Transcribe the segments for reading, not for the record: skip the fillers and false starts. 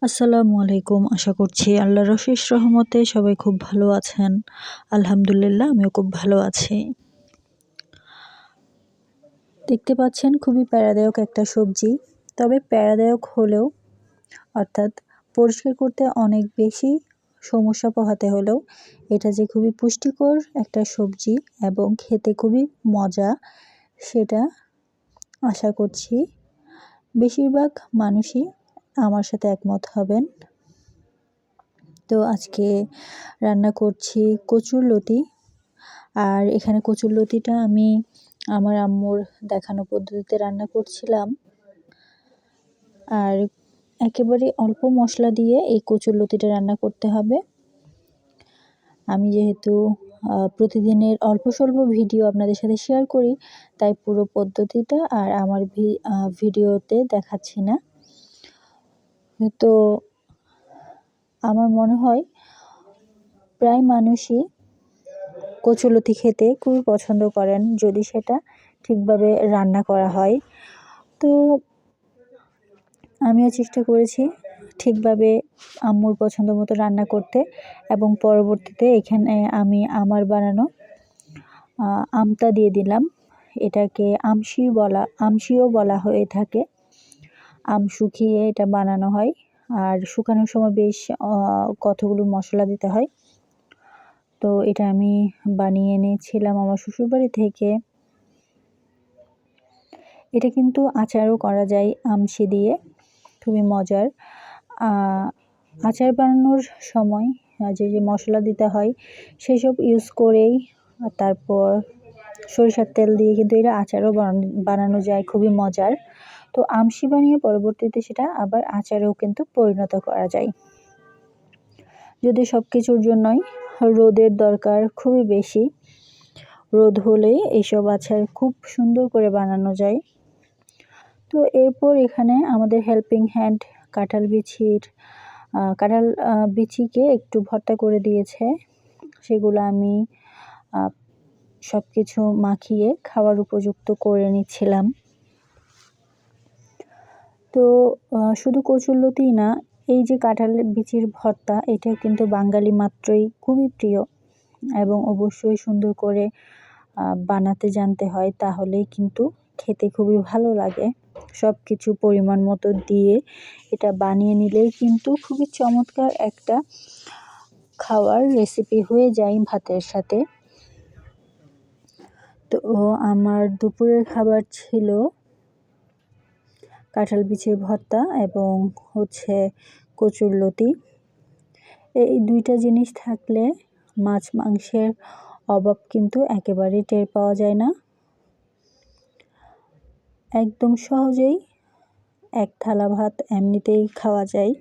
আসসালামু আলাইকুম। আশা করছি আল্লাহর অশেষ রহমতে সবাই খুব ভালো আছেন। আলহামদুলিল্লাহ আমিও খুব ভালো আছি। দেখতে পাচ্ছেন খুবই প্যারাদায়ক একটা সবজি, তবে প্যারাদায়ক হলেও অর্থাৎ পরিষ্কার করতে অনেক বেশি সমস্যা পোহাতে হলেও এটা যে খুবই পুষ্টিকর একটা সবজি এবং খেতে খুবই মজা, সেটা আশা করছি বেশিরভাগ মানুষই আমার সাথে একমত হবেন। তো আজকে রান্না করছি কচুরলতি। আর এখানে কচুরলতিটা আমি আমার আম্মুর দেখানো পদ্ধতিতে রান্না করছিলাম। আর একেবারে অল্প মশলা দিয়ে এই কচুরলতিটা রান্না করতে হবে। আমি যেহেতু প্রতিদিনের অল্প স্বল্প ভিডিও আপনাদের সাথে শেয়ার করি, তাই পুরো পদ্ধতিটা আর আমার ভিডিওতে দেখাচ্ছি না। তো আমার মনে হয় প্রায় মানুষই কচুরলতি খেতে খুবই পছন্দ করেন যদি সেটা ঠিকভাবে রান্না করা হয়। তো আমিও চেষ্টা করেছি ঠিকভাবে আম্মুর পছন্দ মতো রান্না করতে, এবং পরবর্তীতে এখানে আমি আমার বানানো আমটা দিয়ে দিলাম। এটাকে আমশিও বলা হয়ে থাকে। আম শুকিয়ে এটা বানানো হয়, আর শুকানোর সময় বেশ কতগুলো মশলা দিতে হয়। তো এটা আমি বানিয়ে এনেছিলাম আমার শ্বশুরবাড়ি থেকে। এটা কিন্তু আচারও করা যায় আমশি দিয়ে, খুবই মজার। আচার বানানোর সময় যে মশলা দিতে হয় সেসব ইউজ করেই, তারপর সরিষার তেল দিয়ে কিন্তু এটা আচারও বানানো যায়, খুবই মজার। তো আমশি বানিয়ে পরবর্তীতে সেটা আবার আচারেও কিন্তু পরিণত করা যায়। যদি সব কিছুর জন্যই রোদের দরকার খুবই বেশি, রোদ হলেই এইসব আচার খুব সুন্দর করে বানানো যায়। তো এরপর এখানে আমাদের হেল্পিং হ্যান্ড কাঁঠাল বিচিকে একটু ভর্তা করে দিয়েছে। সেগুলো আমি সব কিছু মাখিয়ে খাওয়ার উপযুক্ত করে নিচ্ছিলাম। তো শুধু কচুরলতিই না, এই যে কাঁঠাল বিচির ভর্তা, এটা কিন্তু বাঙালি মাত্রই খুবই প্রিয়, এবং অবশ্যই সুন্দর করে বানাতে জানতে হয়, তাহলেই কিন্তু খেতে খুবই ভালো লাগে। সব কিছু পরিমাণ মতো দিয়ে এটা বানিয়ে নিলেই কিন্তু খুবই চমৎকার একটা খাওয়ার রেসিপি হয়ে যায় ভাতের সাথে। তো আমার দুপুরের খাবার ছিল কাঁঠাল বিচির ভর্তা এবং কচুরলতি। এই দুইটা জিনিস থাকলে মাছ মাংসের অভাব কিন্তু একেবারেই টের পাওয়া যায় না। একদম সহজেই এক থালা ভাত এমনিতেই খাওয়া যায়।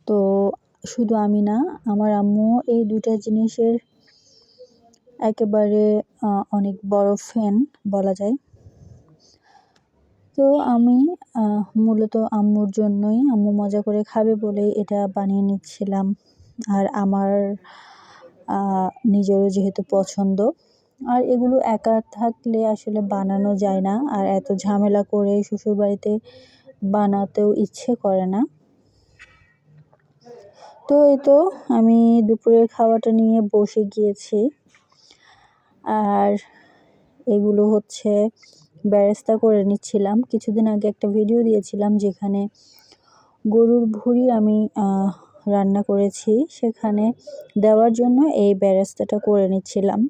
তো শুধু আমি না, আমার আম্মু এই দুইটা জিনিসের একেবারে অনেক বড় ফ্যান বলা যায়। তো আমি মূলত আম্মুর জন্যই, আম্মু মজা করে খাবে বলেই এটা বানিয়ে নিচ্ছিলাম। আর আমার নিজেরও যেহেতু পছন্দ, আর এগুলো একা থাকলে আসলে বানানো যায় না, আর এত ঝামেলা করে শ্বশুরবাড়িতে বানাতেও ইচ্ছে করে না। তো এই তো আমি দুপুরের খাওয়াটা নিয়ে বসে গিয়েছি। আর এগুলো বেরেস্তা করে নিচ্ছিলাম। কিছুদিন আগে একটা ভিডিও দিয়েছিলাম যেখানে গরুর ভুঁড়ি আমি রান্না করেছি, সেখানে দেওয়ার জন্য এই বেরেস্তাটা করে নিচ্ছিলাম।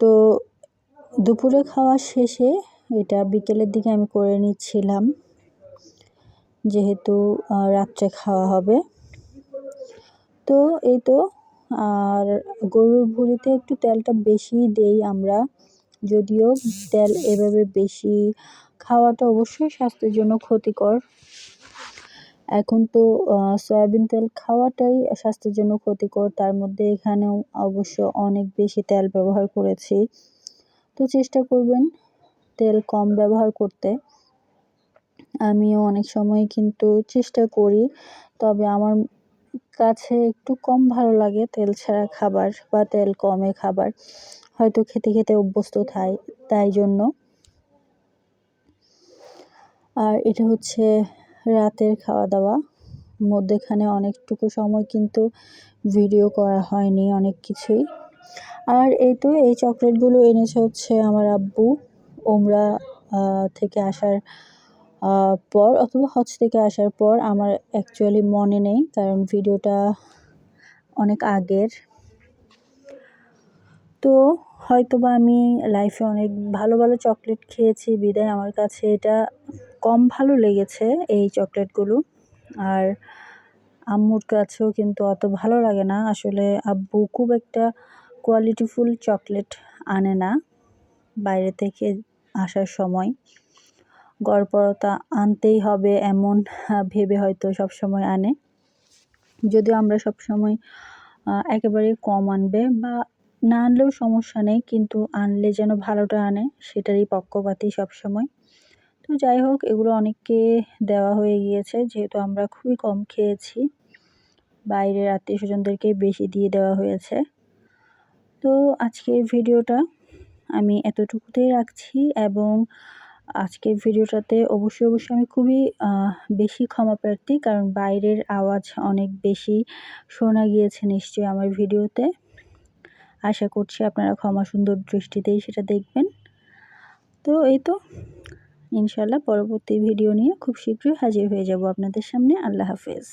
তো দুপুরে খাওয়া শেষে এটা বিকেলের দিকে আমি করে নিচ্ছিলাম, যেহেতু রাত্রে খাওয়া হবে। তো এই তো, আর গরুর ভুঁড়িতে একটু তেলটা বেশি দেই আমরা, যদিও তেল এভাবে বেশি খাওয়াটা অবশ্যই স্বাস্থ্যের জন্য ক্ষতিকর। এখন তো সয়াবিন তেল খাওয়াটাই স্বাস্থ্যের জন্য ক্ষতিকর, তার মধ্যে এখানেও অবশ্য অনেক বেশি তেল ব্যবহার করেছি। তো চেষ্টা করবেন তেল কম ব্যবহার করতে। আমিও অনেক সময় কিন্তু চেষ্টা করি, তবে আমার কাছে একটু কম ভালো লাগে তেল ছাড়া খাবার বা তেল কমে খাবার, হয়তো খেতে খেতে অভ্যস্ত তাই জন্য। আর এটা হচ্ছে রাতের খাওয়া দাওয়া। মধ্যেখানে অনেকটুকু সময় কিন্তু ভিডিও করা হয়নি অনেক কিছুই। আর এই তো এই চকলেটগুলো এনেছে হচ্ছে আমার আব্বু ওমরা থেকে আসার পর অথবা হজ থেকে আসার পর। আমার অ্যাকচুয়ালি মনে নেই, কারণ ভিডিওটা অনেক আগের। তো হয়তোবা আমি লাইফে অনেক ভালো ভালো চকলেট খেয়েছি বিদায় আমার কাছে এটা কম ভালো লেগেছে এই চকলেটগুলো। আর আম্মুর কাছেও কিন্তু অত ভালো লাগে না। আসলে আব্বু খুব একটা কোয়ালিটিফুল চকলেট আনে না বাইরে থেকে আসার সময়। গড়পড়তা আনতেই হবে এমন ভেবে হয়তো সবসময় আনে। যদিও আমরা সবসময় একেবারে কম আনবে বা না আনলেও সমস্যা নেই, কিন্তু আনলে যেন ভালোটা আনে সেটারই পক্ষপাতী সবসময়। তো যাই হোক, এগুলো অনেককে দেওয়া হয়ে গিয়েছে যেহেতু আমরা খুবই কম খেয়েছি। বাইরের আত্মীয়স্বজনদেরকে বেশি দিয়ে দেওয়া হয়েছে। তো আজকের ভিডিওটা আমি এতটুকুতেই রাখছি, এবং আজকের ভিডিওটাতে অবশ্যই আমি খুবই বেশি ক্ষমাপ্রার্থী, কারণ বাইরের আওয়াজ অনেক বেশি শোনা গিয়েছে নিশ্চয়ই আমার ভিডিওতে। আশা করছি আপনারা ক্ষমা সুন্দর দৃষ্টিতেই সেটা দেখবেন। তো এই তো ইনশাআল্লাহ পরবর্তী ভিডিও নিয়ে খুব শীঘ্রই হাজির হয়ে যাব আপনাদের সামনে। আল্লাহ হাফেজ।